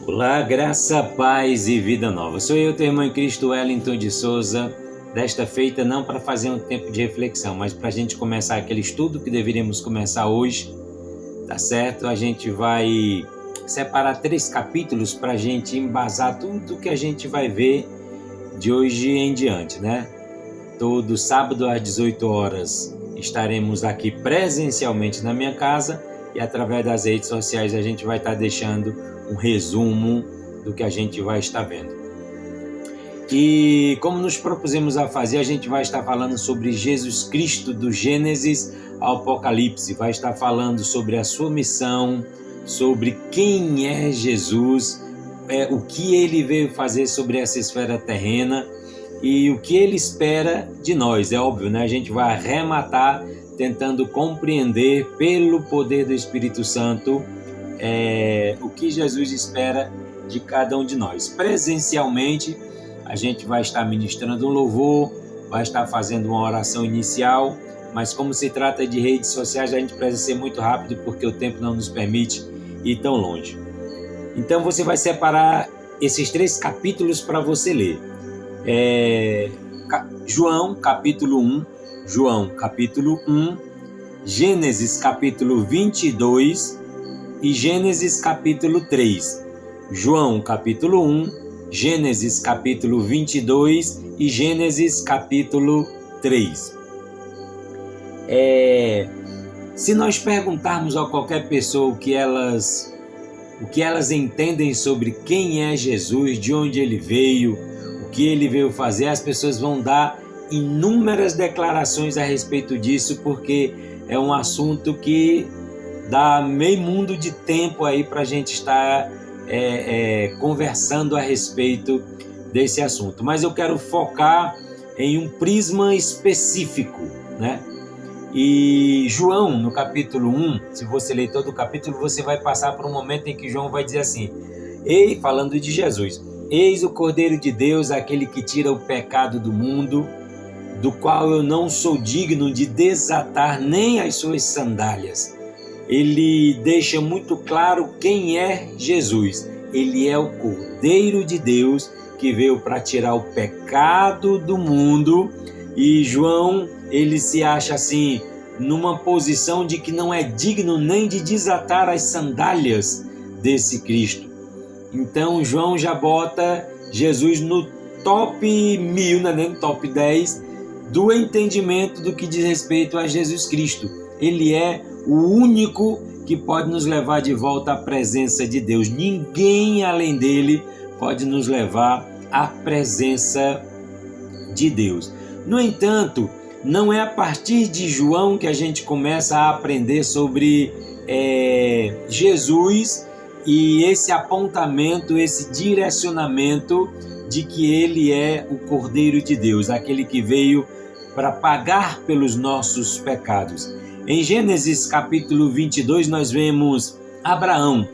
Olá, graça, paz e vida nova. Sou eu, teu irmão em Cristo, Wellington de Souza. Desta feita não para fazer um tempo de reflexão, mas para a gente começar aquele estudo que deveríamos começar hoje, tá certo? A gente vai separar 3 capítulos para a gente embasar tudo que a gente vai ver de hoje em diante, né? Todo sábado às 18 horas estaremos aqui presencialmente na minha casa e através das redes sociais a gente vai estar deixando um resumo do que a gente vai estar vendo. E como nos propusemos a fazer, a gente vai estar falando sobre Jesus Cristo do Gênesis ao Apocalipse, vai estar falando sobre a sua missão, sobre quem é Jesus, o que ele veio fazer sobre essa esfera terrena e o que ele espera de nós. É óbvio, né? A gente vai arrematar tentando compreender pelo poder do Espírito Santo o que Jesus espera de cada um de nós. Presencialmente, a gente vai estar ministrando um louvor, vai estar fazendo uma oração inicial, mas como se trata de redes sociais, a gente precisa ser muito rápido porque o tempo não nos permite ir tão longe. Então você vai separar esses 3 capítulos para você ler. João, capítulo 1, Gênesis, capítulo 22 e Gênesis, capítulo 3. João, capítulo 1, Gênesis, capítulo 22 e Gênesis, capítulo 3. Se nós perguntarmos a qualquer pessoa o que elas entendem sobre quem é Jesus, de onde ele veio, o que ele veio fazer, as pessoas vão dar inúmeras declarações a respeito disso, porque é um assunto que dá meio mundo de tempo aí para a gente estar conversando a respeito desse assunto. Mas eu quero focar em um prisma específico, né? E João, no capítulo 1, se você ler todo o capítulo, você vai passar por um momento em que João vai dizer assim, falando de Jesus, eis o Cordeiro de Deus, aquele que tira o pecado do mundo, do qual eu não sou digno de desatar nem as suas sandálias. Ele deixa muito claro quem é Jesus. Ele é o Cordeiro de Deus que veio para tirar o pecado do mundo. E João, ele se acha assim, numa posição de que não é digno nem de desatar as sandálias desse Cristo. Então João já bota Jesus no top 1000, né, no top 10 do entendimento do que diz respeito a Jesus Cristo. Ele é o único que pode nos levar de volta à presença de Deus. Ninguém além dele pode nos levar à presença de Deus. No entanto, não é a partir de João que a gente começa a aprender sobre Jesus e esse apontamento, esse direcionamento de que ele é o Cordeiro de Deus, aquele que veio para pagar pelos nossos pecados. Em Gênesis capítulo 22 nós vemos Abraão.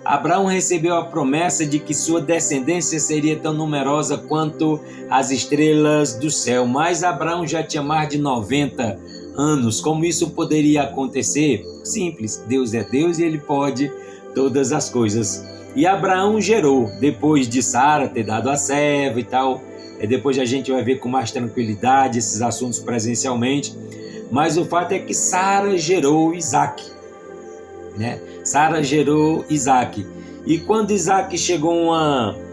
Abraão recebeu a promessa de que sua descendência seria tão numerosa quanto as estrelas do céu, mas Abraão já tinha mais de 90 anos. Como isso poderia acontecer? Simples, Deus é Deus e ele pode todas as coisas. E Abraão gerou, depois de Sara ter dado a serva e tal. Depois a gente vai ver com mais tranquilidade esses assuntos presencialmente. Mas o fato é que Sara gerou Isaac, né? Sara gerou Isaac. E quando Isaac chegou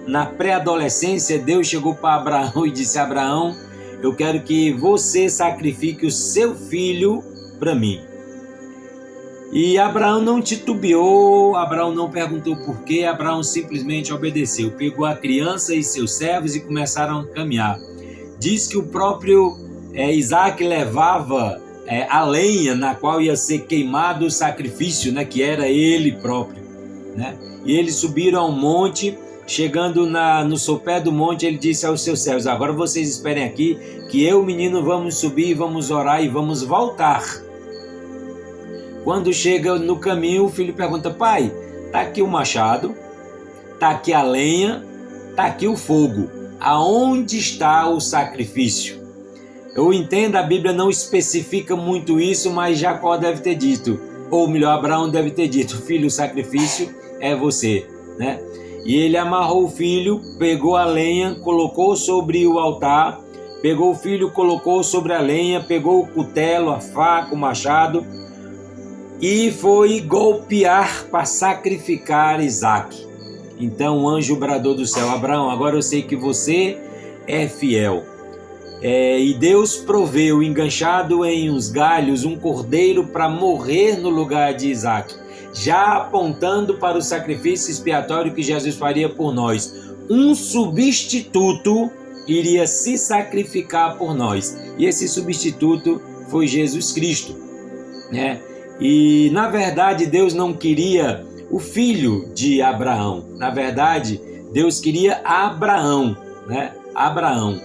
na pré-adolescência, Deus chegou para Abraão e disse: Abraão, eu quero que você sacrifique o seu filho para mim. E Abraão não titubeou, Abraão não perguntou por quê, Abraão simplesmente obedeceu. Pegou a criança e seus servos e começaram a caminhar. Diz que o próprio Isaac levava a lenha na qual ia ser queimado o sacrifício, né, que era ele próprio, né? E eles subiram ao monte. Chegando no sopé do monte, ele disse aos seus servos: agora vocês esperem aqui, que eu e o menino vamos subir, vamos orar e vamos voltar. Quando chega no caminho, o filho pergunta: pai, tá aqui o machado, tá aqui a lenha, tá aqui o fogo, aonde está o sacrifício? Eu entendo, a Bíblia não especifica muito isso, mas Jacó deve ter dito, ou melhor, Abraão deve ter dito: filho, o sacrifício é você, né? E ele amarrou o filho, pegou a lenha, colocou sobre o altar, pegou o filho, colocou sobre a lenha, pegou o cutelo, a faca, o machado e foi golpear para sacrificar Isaque. Então o anjo bradou do céu: Abraão, agora eu sei que você é fiel. E Deus proveu, enganchado em uns galhos, um cordeiro para morrer no lugar de Isaque, já apontando para o sacrifício expiatório que Jesus faria por nós. Um substituto iria se sacrificar por nós. E esse substituto foi Jesus Cristo, né? E na verdade Deus não queria o filho de Abraão. Na verdade, Deus queria Abraão, né? Abraão.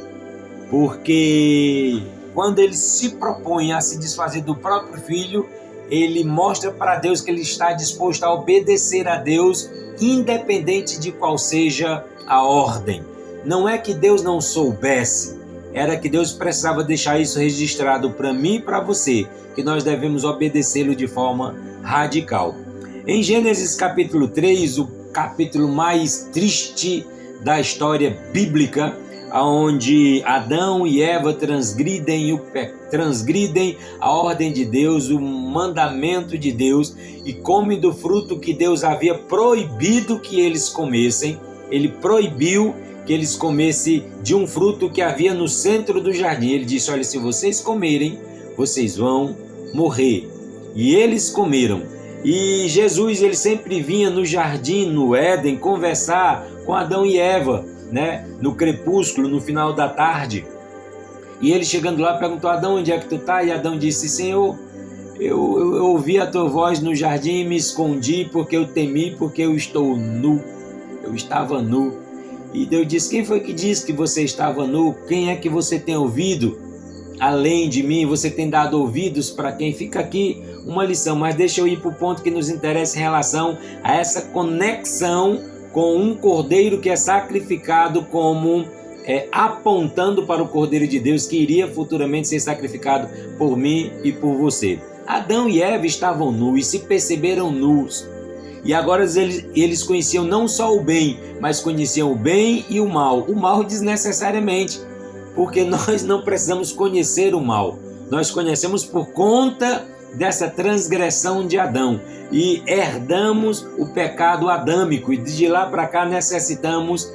Porque quando ele se propõe a se desfazer do próprio filho, ele mostra para Deus que ele está disposto a obedecer a Deus, independente de qual seja a ordem. Não é que Deus não soubesse, era que Deus precisava deixar isso registrado para mim e para você, que nós devemos obedecê-lo de forma radical. Em Gênesis capítulo 3, o capítulo mais triste da história bíblica, onde Adão e Eva transgridem a ordem de Deus, o mandamento de Deus, e comem do fruto que Deus havia proibido que eles comessem. Ele proibiu que eles comessem de um fruto que havia no centro do jardim. Ele disse: olha, se vocês comerem, vocês vão morrer. E eles comeram. E Jesus, ele sempre vinha no jardim, no Éden, conversar com Adão e Eva, né? No crepúsculo, no final da tarde. E ele chegando lá perguntou: Adão, onde é que tu está? E Adão disse: Senhor, eu ouvi a tua voz no jardim e me escondi porque eu temi, porque eu estou nu. Eu estava nu. E Deus disse: quem foi que disse que você estava nu? Quem é que você tem ouvido? Além de mim, você tem dado ouvidos para quem? Fica aqui uma lição, mas deixa eu ir para o ponto que nos interessa em relação a essa conexão com um cordeiro que é sacrificado como apontando para o Cordeiro de Deus que iria futuramente ser sacrificado por mim e por você. Adão e Eva estavam nus e se perceberam nus. E agora eles conheciam não só o bem, mas conheciam o bem e o mal. O mal desnecessariamente, porque nós não precisamos conhecer o mal. Nós conhecemos por conta dessa transgressão de Adão e herdamos o pecado adâmico, e de lá para cá necessitamos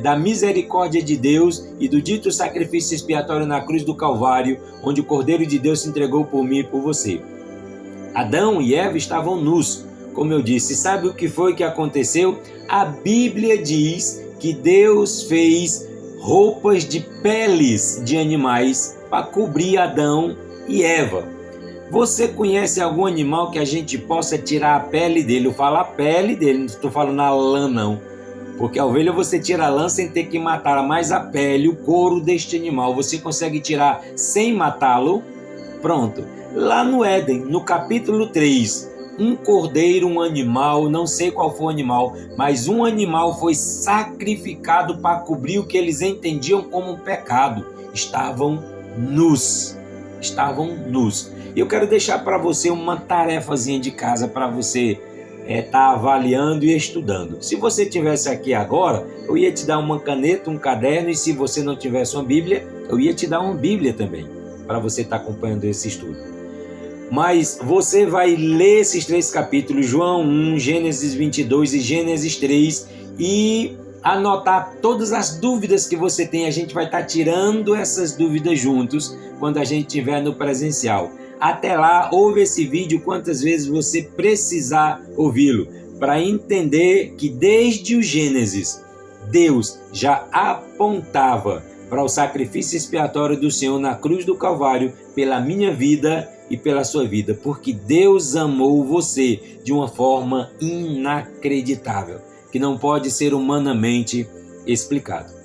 da misericórdia de Deus e do dito sacrifício expiatório na cruz do Calvário, onde o Cordeiro de Deus se entregou por mim e por você. Adão e Eva estavam nus, como eu disse. Sabe o que foi que aconteceu? A Bíblia diz que Deus fez roupas de peles de animais para cobrir Adão e Eva. Você conhece algum animal que a gente possa tirar a pele dele? Eu falo a pele dele, não estou falando a lã não. Porque a ovelha você tira a lã sem ter que matá-la, mas a pele, o couro deste animal, você consegue tirar sem matá-lo? Pronto. Lá no Éden, no capítulo 3, um cordeiro, um animal, não sei qual foi o animal, mas um animal foi sacrificado para cobrir o que eles entendiam como um pecado. Estavam nus. Estavam nus. E eu quero deixar para você uma tarefazinha de casa para você estar avaliando e estudando. Se você tivesse aqui agora, eu ia te dar uma caneta, um caderno, e se você não tivesse uma Bíblia, eu ia te dar uma Bíblia também, para você estar acompanhando esse estudo. Mas você vai ler esses 3 capítulos, João 1, Gênesis 22 e Gênesis 3, e anotar todas as dúvidas que você tem. A gente vai estar tirando essas dúvidas juntos quando a gente estiver no presencial. Até lá, ouve esse vídeo quantas vezes você precisar ouvi-lo, para entender que desde o Gênesis, Deus já apontava para o sacrifício expiatório do Senhor na cruz do Calvário pela minha vida e pela sua vida, porque Deus amou você de uma forma inacreditável, que não pode ser humanamente explicado.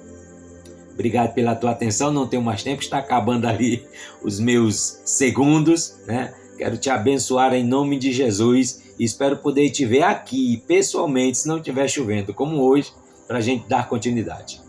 Obrigado pela tua atenção, não tenho mais tempo, está acabando ali os meus segundos, né? Quero te abençoar em nome de Jesus e espero poder te ver aqui pessoalmente, se não estiver chovendo, como hoje, para a gente dar continuidade.